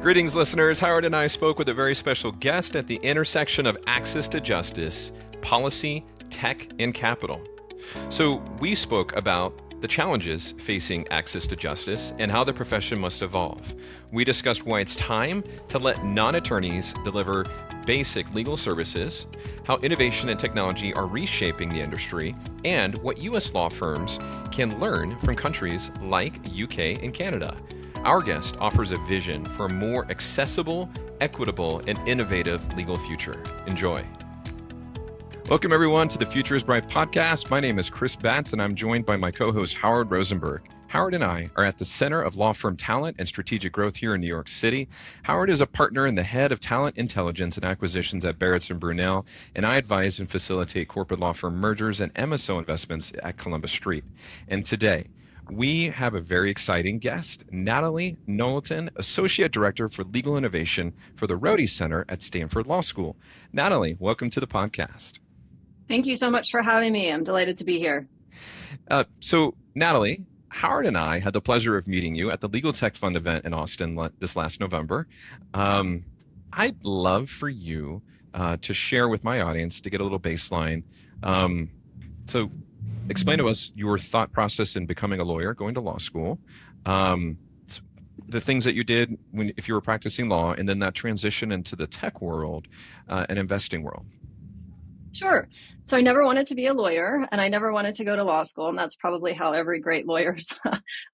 Greetings, listeners. Howard and I spoke with a very special guest at the intersection of access to justice, policy, tech, and capital. So we spoke about the challenges facing access to justice and how the profession must evolve. We discussed why it's time to let non-attorneys deliver basic legal services, how innovation and technology are reshaping the industry, and what U.S. law firms can learn from countries like UK and Canada. Our guest offers a vision for a more accessible, equitable, and innovative legal future. Enjoy. Welcome, everyone, to the Future is Bright podcast. My name is Chris Batz, and I'm joined by my co-host, Howard Rosenberg. Howard and I are at the center of law firm talent and strategic growth here in New York City. Howard is a partner and the head of talent intelligence and acquisitions at Batz and Brunel, and I advise and facilitate corporate law firm mergers and MSO investments at Columbus Street. And today, we have a very exciting guest, Natalie Knowlton, Associate Director for Legal Innovation for the Rhode Center at Stanford Law School. Natalie, welcome to the podcast. Thank you so much for having me. I'm delighted to be here. So, Natalie, Howard and I had the pleasure of meeting you at the Legal Tech Fund event in Austin this last November. I'd love for you to share with my audience to get a little baseline. So explain to us your thought process in becoming a lawyer, going to law school, the things that you did if you were practicing law, and then that transition into the tech world and investing world. Sure. So I never wanted to be a lawyer, and I never wanted to go to law school, and that's probably how every great lawyer's,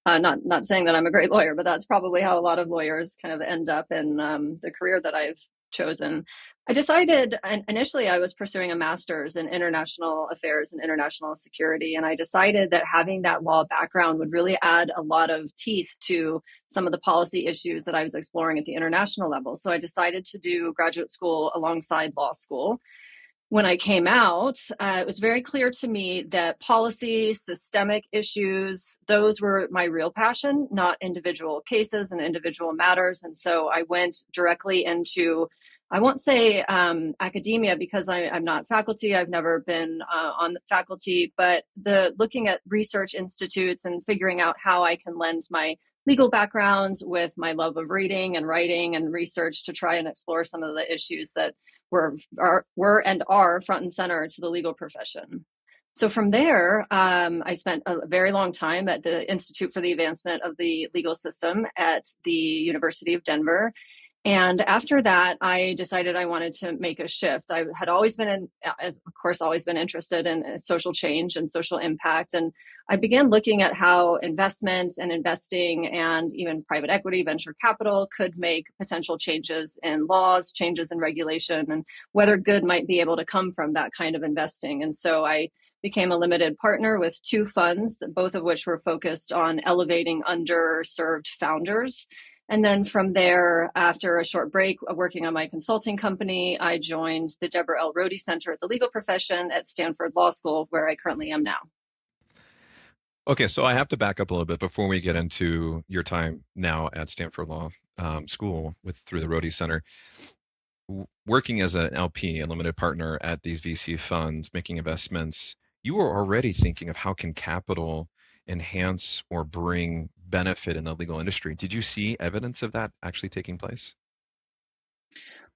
not saying that I'm a great lawyer, but that's probably how a lot of lawyers kind of end up in the career that I've chosen. I decided, and initially I was pursuing a master's in international affairs and international security, and I decided that having that law background would really add a lot of teeth to some of the policy issues that I was exploring at the international level. So I decided to do graduate school alongside law school. When I came out, it was very clear to me that policy, systemic issues, those were my real passion, not individual cases and individual matters. And so I went directly into, I won't say academia because I'm not faculty. I've never been on the faculty, but looking at research institutes and figuring out how I can lend my legal background with my love of reading and writing and research to try and explore some of the issues that were and are front and center to the legal profession. So from there, I spent a very long time at the Institute for the Advancement of the Legal System at the University of Denver. And after that, I decided I wanted to make a shift. I had always been, always been interested in social change and social impact. And I began looking at how investment and investing and even private equity, venture capital could make potential changes in laws, changes in regulation, and whether good might be able to come from that kind of investing. And so I became a limited partner with two funds, both of which were focused on elevating underserved founders. And then from there, after a short break of working on my consulting company, I joined the Deborah Rhode Center at the legal profession at Stanford Law School, where I currently am now. Okay, so I have to back up a little bit before we get into your time now at Stanford Law School through the Rhode Center. Working as an LP, a limited partner at these VC funds, making investments, you were already thinking of how can capital enhance or bring benefit in the legal industry. Did you see evidence of that actually taking place?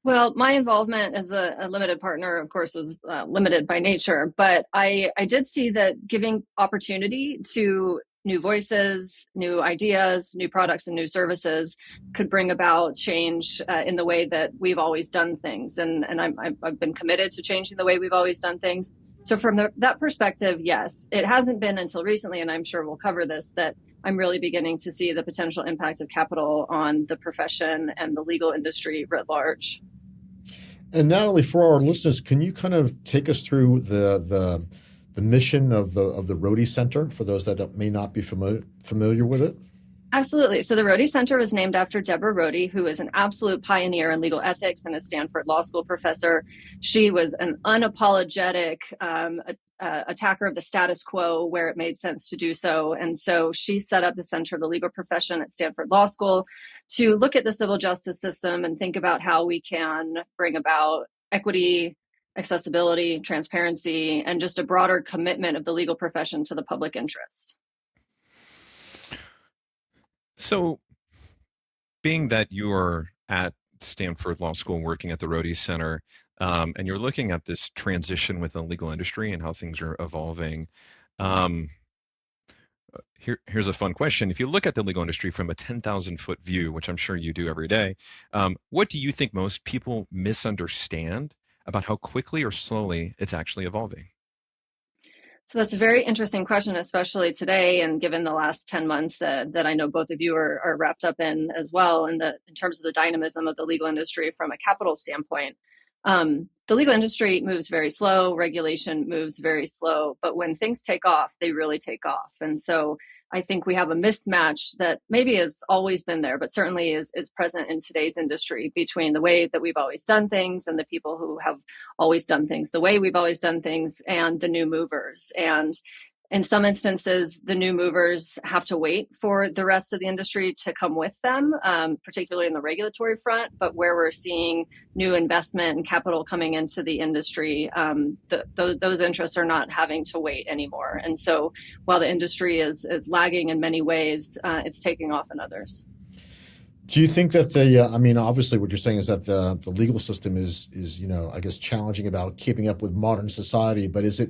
Well, my involvement as a limited partner, of course, was limited by nature, but I did see that giving opportunity to new voices, new ideas, new products, and new services could bring about change in the way that we've always done things. And I've been committed to changing the way we've always done things. So from that perspective, yes, it hasn't been until recently, and I'm sure we'll cover this, that I'm really beginning to see the potential impact of capital on the profession and the legal industry writ large. And Natalie, for our listeners, can you kind of take us through the mission of the Rhode Center for those that may not be familiar with it? Absolutely. So the Rhode Center was named after Deborah Rhode, who is an absolute pioneer in legal ethics and a Stanford Law School professor. She was an unapologetic attacker of the status quo where it made sense to do so. And so she set up the Center of the Legal Profession at Stanford Law School to look at the civil justice system and think about how we can bring about equity, accessibility, transparency, and just a broader commitment of the legal profession to the public interest. So being that you are at Stanford Law School, working at the Rhode Center, and you're looking at this transition within the legal industry and how things are evolving. Um, here's a fun question. If you look at the legal industry from a 10,000-foot view, which I'm sure you do every day, what do you think most people misunderstand about how quickly or slowly it's actually evolving? So that's a very interesting question, especially today, and given the last 10 months that I know both of you are wrapped up in as well, in terms of the dynamism of the legal industry from a capital standpoint. The legal industry moves very slow, regulation moves very slow, but when things take off, they really take off. And so I think we have a mismatch that maybe has always been there, but certainly is present in today's industry between the way that we've always done things and the people who have always done things the way we've always done things and the new movers. And in some instances, the new movers have to wait for the rest of the industry to come with them, particularly in the regulatory front. But where we're seeing new investment and capital coming into the industry, those interests are not having to wait anymore. And so while the industry is lagging in many ways, it's taking off in others. Do you think that obviously what you're saying is that the legal system is, I guess, challenging about keeping up with modern society, but is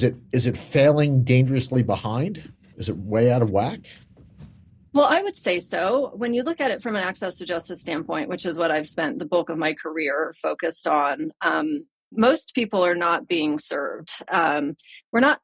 it failing dangerously behind? Is it way out of whack? Well, I would say so. When you look at it from an access to justice standpoint, which is what I've spent the bulk of my career focused on, most people are not being served. We're not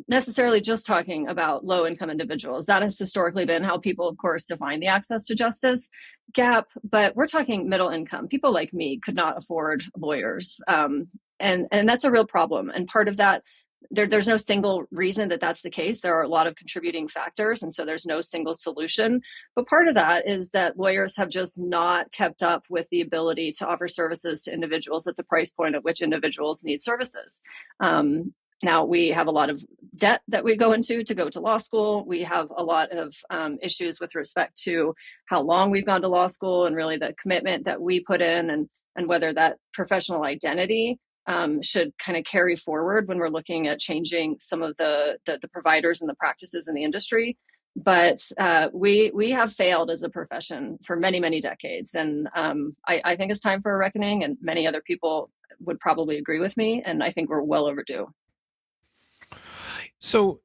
necessarily just talking about low-income individuals. That has historically been how people, of course, define the access to justice gap. But we're talking middle income. People like me could not afford lawyers. And that's a real problem. And part of that, there's no single reason that that's the case. There are a lot of contributing factors, and so there's no single solution. But part of that is that lawyers have just not kept up with the ability to offer services to individuals at the price point at which individuals need services. Now, we have a lot of debt that we go to law school. We have a lot of issues with respect to how long we've gone to law school and really the commitment that we put in, and whether that professional identity should kind of carry forward when we're looking at changing some of the providers and the practices in the industry. But we have failed as a profession for many, many decades. And I think it's time for a reckoning, and many other people would probably agree with me. And I think we're well overdue. So,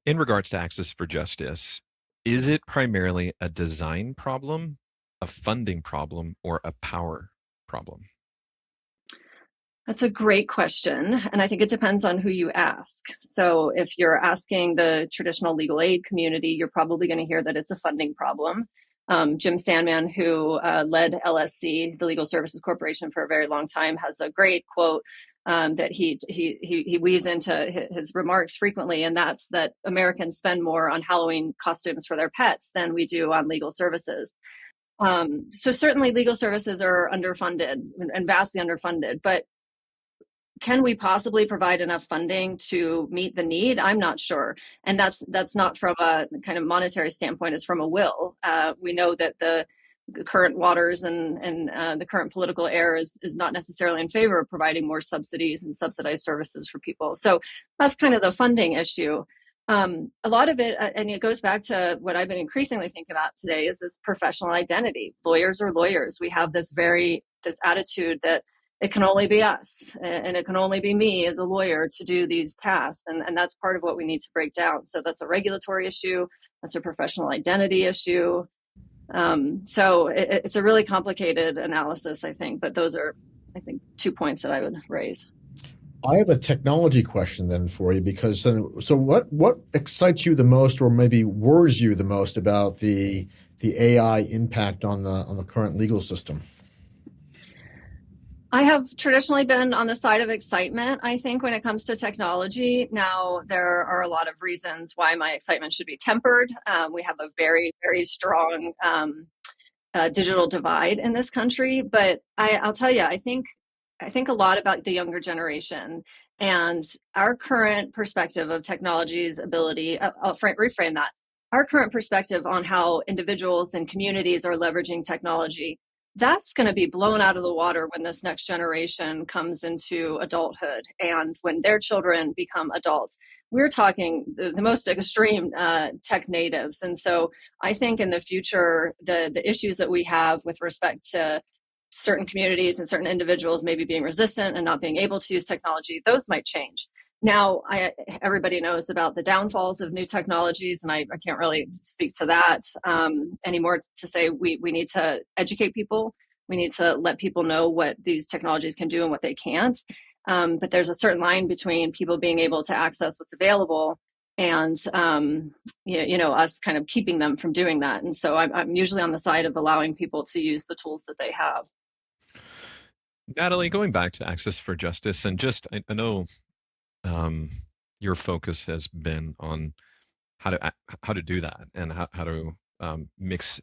in regards to access for justice, is it primarily a design problem, a funding problem, or a power problem? That's a great question. And I think it depends on who you ask. So if you're asking the traditional legal aid community, you're probably going to hear that it's a funding problem. Jim Sandman, who led LSC, the Legal Services Corporation, for a very long time, has a great quote that he weaves into his remarks frequently, and that's that Americans spend more on Halloween costumes for their pets than we do on legal services. So certainly legal services are underfunded and vastly underfunded, but can we possibly provide enough funding to meet the need? I'm not sure. And that's not from a kind of monetary standpoint, it's from a will. We know that the current waters and the current political air is not necessarily in favor of providing more subsidies and subsidized services for people. So that's kind of the funding issue. A lot of it, and it goes back to what I've been increasingly thinking about today, is this professional identity. Lawyers are lawyers. We have this attitude that it can only be us and it can only be me as a lawyer to do these tasks. And that's part of what we need to break down. So that's a regulatory issue. That's a professional identity issue. So it's a really complicated analysis, I think. But those are, I think, 2 points that I would raise. I have a technology question then for you, because so what excites you the most, or maybe worries you the most about the AI impact on the current legal system? I have traditionally been on the side of excitement, I think, when it comes to technology. Now, there are a lot of reasons why my excitement should be tempered. We have a very, very strong digital divide in this country. But I'll tell you, I think a lot about the younger generation and our current perspective of technology's ability. I'll reframe that. Our current perspective on how individuals and communities are leveraging technology that's going to be blown out of the water when this next generation comes into adulthood and when their children become adults. We're talking the most extreme tech natives. And so I think in the future, the issues that we have with respect to certain communities and certain individuals maybe being resistant and not being able to use technology, those might change. Now, everybody knows about the downfalls of new technologies, and I can't really speak to that anymore to say we need to educate people. We need to let people know what these technologies can do and what they can't. But there's a certain line between people being able to access what's available and us kind of keeping them from doing that. And so I'm usually on the side of allowing people to use the tools that they have. Natalie, going back to access for justice, and just I know your focus has been on how to do that and how to mix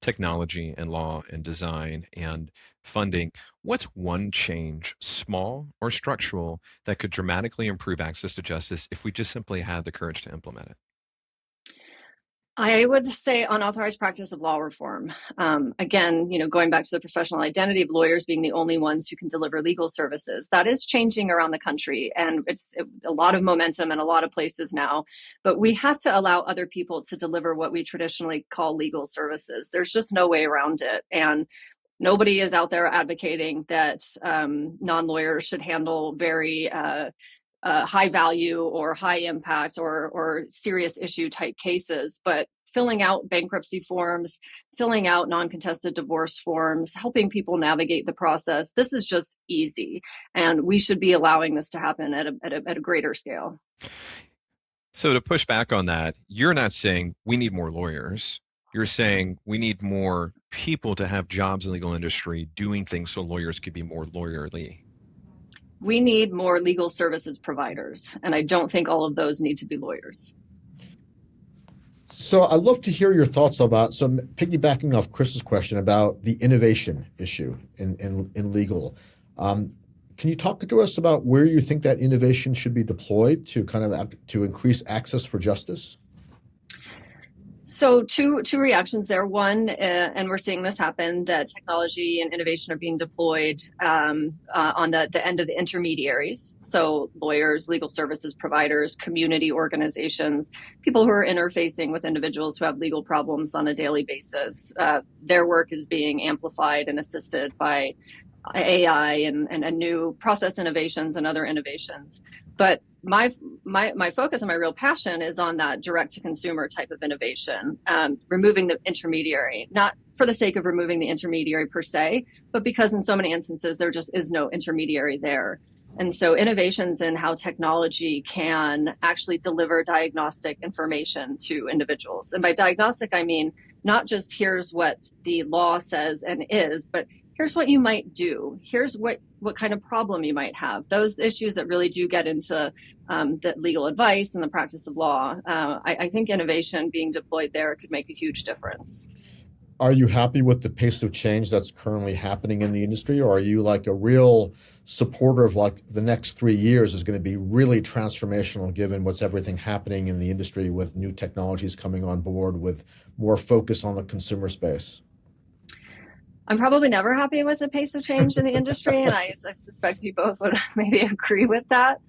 technology and law and design and funding. What's one change, small or structural, that could dramatically improve access to justice if we just simply had the courage to implement it? I would say unauthorized practice of law reform. Again, going back to the professional identity of lawyers being the only ones who can deliver legal services, that is changing around the country, and it's a lot of momentum in a lot of places now. But we have to allow other people to deliver what we traditionally call legal services. There's just no way around it, and nobody is out there advocating that non-lawyers should handle very high value or high impact or serious issue type cases, but filling out bankruptcy forms, filling out non-contested divorce forms, helping people navigate the process. This is just easy, and we should be allowing this to happen at a greater scale. So to push back on that, you're not saying we need more lawyers. You're saying we need more people to have jobs in the legal industry doing things so lawyers could be more lawyerly. We need more legal services providers, and I don't think all of those need to be lawyers. So I'd love to hear your thoughts about, so piggybacking off Chris's question about the innovation issue in legal. Can you talk to us about where you think that innovation should be deployed to to increase access for justice? So two reactions there. One, and we're seeing this happen, that technology and innovation are being deployed on the end of the intermediaries. So lawyers, legal services providers, community organizations, people who are interfacing with individuals who have legal problems on a daily basis. Their work is being amplified and assisted by AI and new process innovations and other innovations. But my focus and my real passion is on that direct to consumer type of innovation, removing the intermediary, not for the sake of removing the intermediary per se, but because in so many instances there just is no intermediary there. And so innovations in how technology can actually deliver diagnostic information to individuals. And by diagnostic, I mean not just here's what the law says and is, but here's what you might do. Here's what kind of problem you might have. Those issues that really do get into the legal advice and the practice of law. I think innovation being deployed there could make a huge difference. Are you happy with the pace of change that's currently happening in the industry, or are you like a real supporter of like the next 3 years is going to be really transformational given what's everything happening in the industry with new technologies coming on board with more focus on the consumer space? I'm probably never happy with the pace of change in the industry, and I suspect you both would maybe agree with that.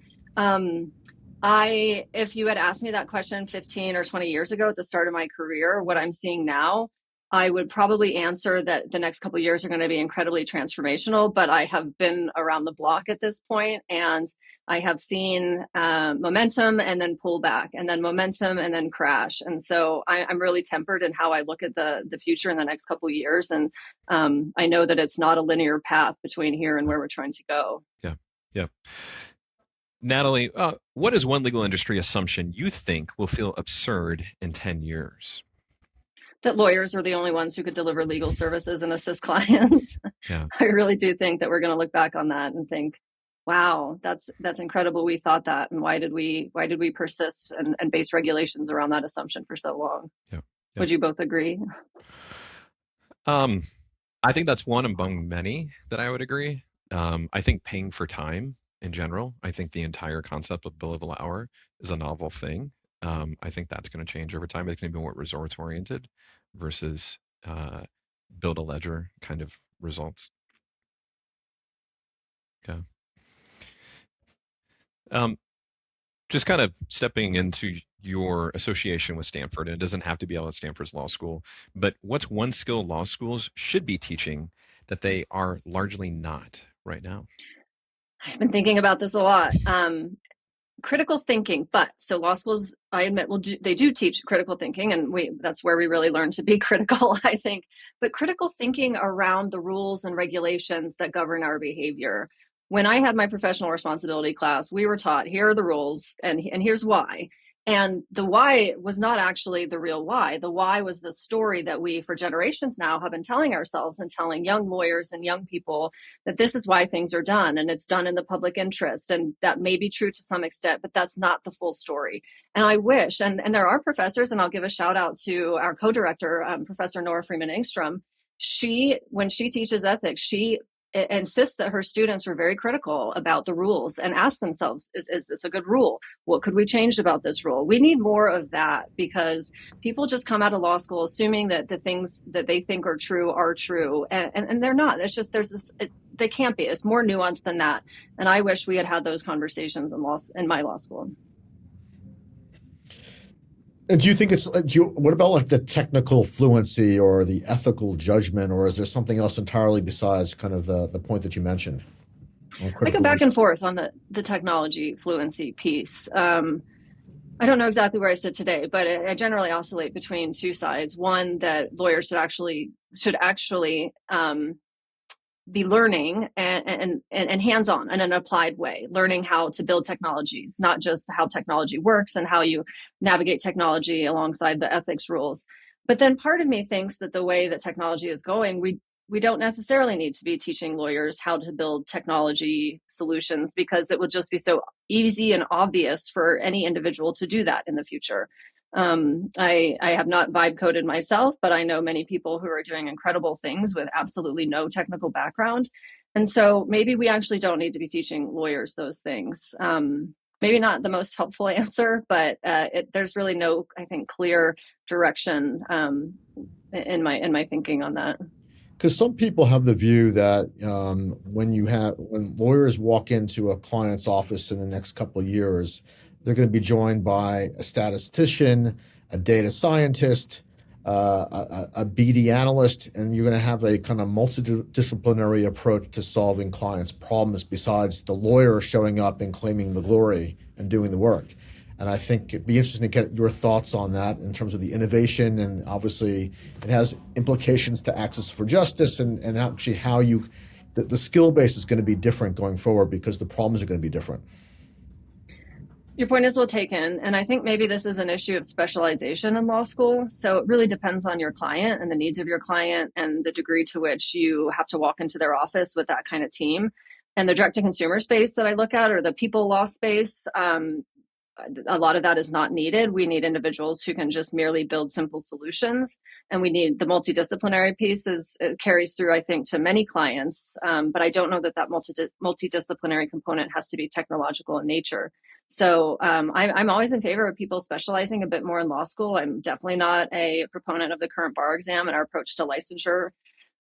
If you had asked me that question 15 or 20 years ago at the start of my career, what I'm seeing now, I would probably answer that the next couple of years are going to be incredibly transformational, but I have been around the block at this point, and I have seen momentum and then pull back, and then momentum and then crash. And so I'm really tempered in how I look at the future in the next couple of years. And I know that it's not a linear path between here and where we're trying to go. Yeah. Natalie, what is one legal industry assumption you think will feel absurd in 10 years? That lawyers are the only ones who could deliver legal services and assist clients. Yeah. I really do think that we're going to look back on that and think, wow, that's incredible. We thought that, and why did we persist and base regulations around that assumption for so long? Yeah. Would you both agree? I think that's one among many that I would agree. I think paying for time in general, I think the entire concept of billable hour is a novel thing. I think that's going to change over time. It's going to be more resource oriented versus build a ledger kind of results. Okay. Just kind of stepping into your association with Stanford, and it doesn't have to be all at Stanford's law school, but what's one skill law schools should be teaching that they are largely not right now? I've been thinking about this a lot. Critical thinking, but so law schools, I admit, they do teach critical thinking, and that's where we really learn to be critical, I think. But critical thinking around the rules and regulations that govern our behavior. When I had my professional responsibility class, we were taught here are the rules, and here's why. And the why was not actually the real why. The why was the story that we, for generations now, have been telling ourselves and telling young lawyers and young people that this is why things are done, and it's done in the public interest. And that may be true to some extent, but that's not the full story. And I wish, and there are professors, and I'll give a shout out to our co-director, Professor Nora Freeman Engstrom. When she teaches ethics, she insists that her students are very critical about the rules and ask themselves, is this a good rule? What could we change about this rule? We need more of that, because people just come out of law school assuming that the things that they think are true, and they're not. It's just they can't be. It's more nuanced than that. And I wish we had those conversations in my law school. And do you think what about like the technical fluency or the ethical judgment, or is there something else entirely besides kind of the point that you mentioned? I go back and forth on the technology fluency piece. I don't know exactly where I sit today, but I generally oscillate between two sides. One, that lawyers should actually be learning and hands-on in an applied way, learning how to build technologies, not just how technology works and how you navigate technology alongside the ethics rules. But then part of me thinks that the way that technology is going, we don't necessarily need to be teaching lawyers how to build technology solutions, because it will just be so easy and obvious for any individual to do that in the future. I have not vibe coded myself, but I know many people who are doing incredible things with absolutely no technical background. And so maybe we actually don't need to be teaching lawyers those things. Maybe not the most helpful answer, but there's really no, I think, clear direction in my thinking on that. Because some people have the view that when lawyers walk into a client's office in the next couple of years, they're going to be joined by a statistician, a data scientist, a BD analyst, and you're going to have a kind of multidisciplinary approach to solving clients' problems besides the lawyer showing up and claiming the glory and doing the work. And I think it'd be interesting to get your thoughts on that in terms of the innovation, and obviously it has implications to access for justice and actually how the skill base is going to be different going forward because the problems are going to be different. Your point is well taken. And I think maybe this is an issue of specialization in law school. So it really depends on your client and the needs of your client and the degree to which you have to walk into their office with that kind of team. And the direct to consumer space that I look at, or the people law space, a lot of that is not needed. We need individuals who can just merely build simple solutions. And we need the multidisciplinary piece. It carries through, I think, to many clients. But I don't know that multidisciplinary component has to be technological in nature. So I'm always in favor of people specializing a bit more in law school. I'm definitely not a proponent of the current bar exam and our approach to licensure.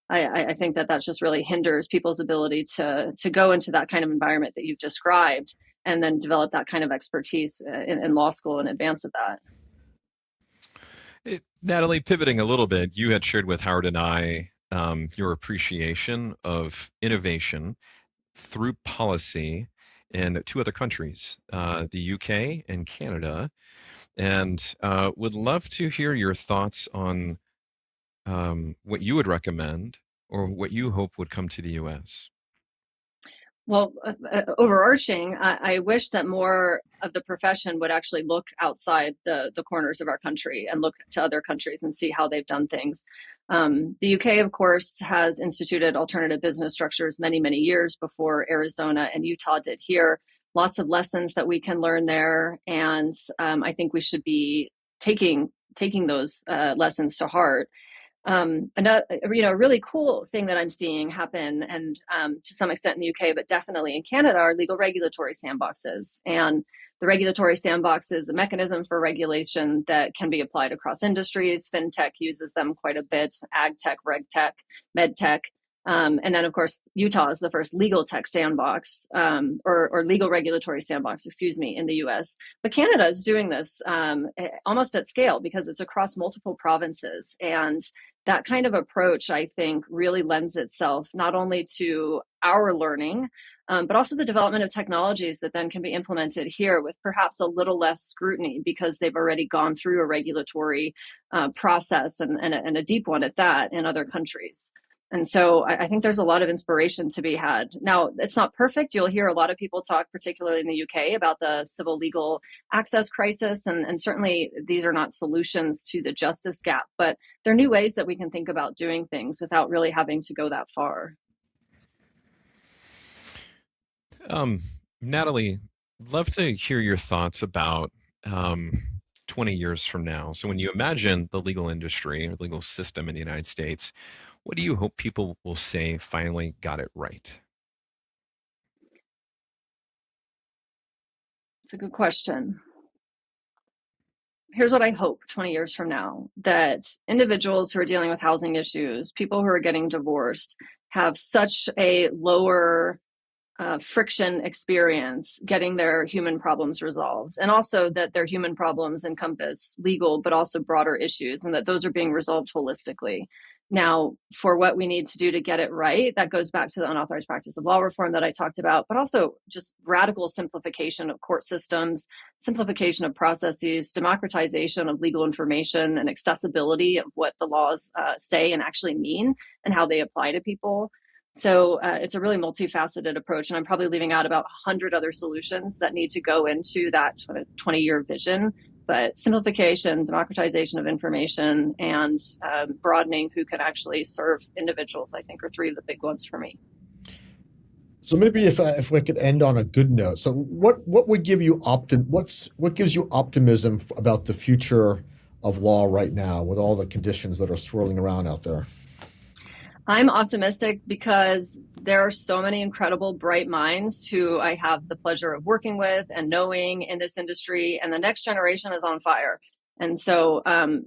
I think that just really hinders people's ability to go into that kind of environment that you've described and then develop that kind of expertise in law school in advance of that. Natalie, pivoting a little bit, you had shared with Howard and I your appreciation of innovation through policy in two other countries, the UK and Canada, and would love to hear your thoughts on what you would recommend or what you hope would come to the US. Well, overarching, I wish that more of the profession would actually look outside the corners of our country and look to other countries and see how they've done things. The UK, of course, has instituted alternative business structures many, many years before Arizona and Utah did here. Lots of lessons that we can learn there. And I think we should be taking those lessons to heart. A really cool thing that I'm seeing happen, and to some extent in the UK, but definitely in Canada, are legal regulatory sandboxes. And the regulatory sandbox is a mechanism for regulation that can be applied across industries. FinTech uses them quite a bit, ag tech, reg tech, med tech. And then, of course, Utah is the first legal tech sandbox, or legal regulatory sandbox, excuse me, in the US. But Canada is doing this almost at scale because it's across multiple provinces. And that kind of approach, I think, really lends itself not only to our learning, but also the development of technologies that then can be implemented here with perhaps a little less scrutiny because they've already gone through a regulatory process and a deep one at that in other countries. And so I think there's a lot of inspiration to be had. Now, it's not perfect. You'll hear a lot of people talk, particularly in the UK, about the civil legal access crisis. And certainly these are not solutions to the justice gap, but there are new ways that we can think about doing things without really having to go that far. Natalie, love to hear your thoughts about 20 years from now. So when you imagine the legal industry or legal system in the United States, what do you hope people will say finally got it right? It's a good question. Here's what I hope 20 years from now, that individuals who are dealing with housing issues, people who are getting divorced, have such a lower friction experience getting their human problems resolved, and also that their human problems encompass legal but also broader issues, and that those are being resolved holistically. Now, for what we need to do to get it right, that goes back to the unauthorized practice of law reform that I talked about, but also just radical simplification of court systems, simplification of processes, democratization of legal information, and accessibility of what the laws say and actually mean and how they apply to people. So it's a really multifaceted approach, and I'm probably leaving out about 100 other solutions that need to go into that 20-year vision. But simplification, democratization of information, and broadening who can actually serve individuals, I think, are three of the big ones for me. So maybe if we could end on a good note. So what would give you what gives you optimism about the future of law right now with all the conditions that are swirling around out there? I'm optimistic because there are so many incredible, bright minds who I have the pleasure of working with and knowing in this industry, and the next generation is on fire. And so and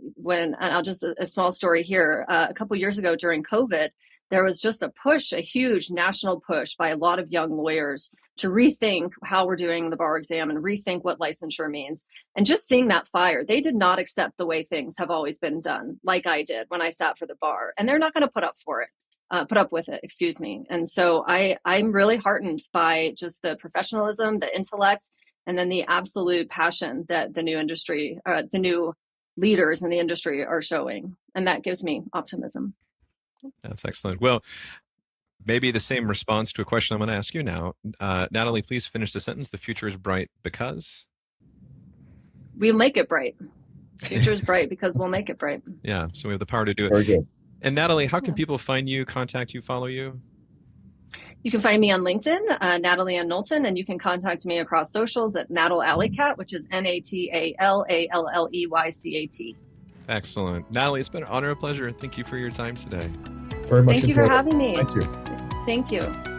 I'll just, a small story here, a couple years ago during COVID, there was just a huge national push by a lot of young lawyers to rethink how we're doing the bar exam and rethink what licensure means. And just seeing that fire, they did not accept the way things have always been done, like I did when I sat for the bar. And they're not going to put up with it, excuse me. And so I'm really heartened by just the professionalism, the intellect, and then the absolute passion that the new leaders in the industry are showing. And that gives me optimism. That's excellent. Well, maybe the same response to a question I'm going to ask you now. Natalie, please finish the sentence. The future is bright because? We'll make it bright. The future is bright because we'll make it bright. Yeah, so we have the power to do it. Very good. And Natalie, how can people find you, contact you, follow you? You can find me on LinkedIn, Natalie Knowlton, and you can contact me across socials at Natal Alleycat, which is NATALALLEYCAT. Excellent. Natalie, it's been an honor and pleasure. Thank you for your time today. Very much. Thank you for having me. Thank you. Thank you.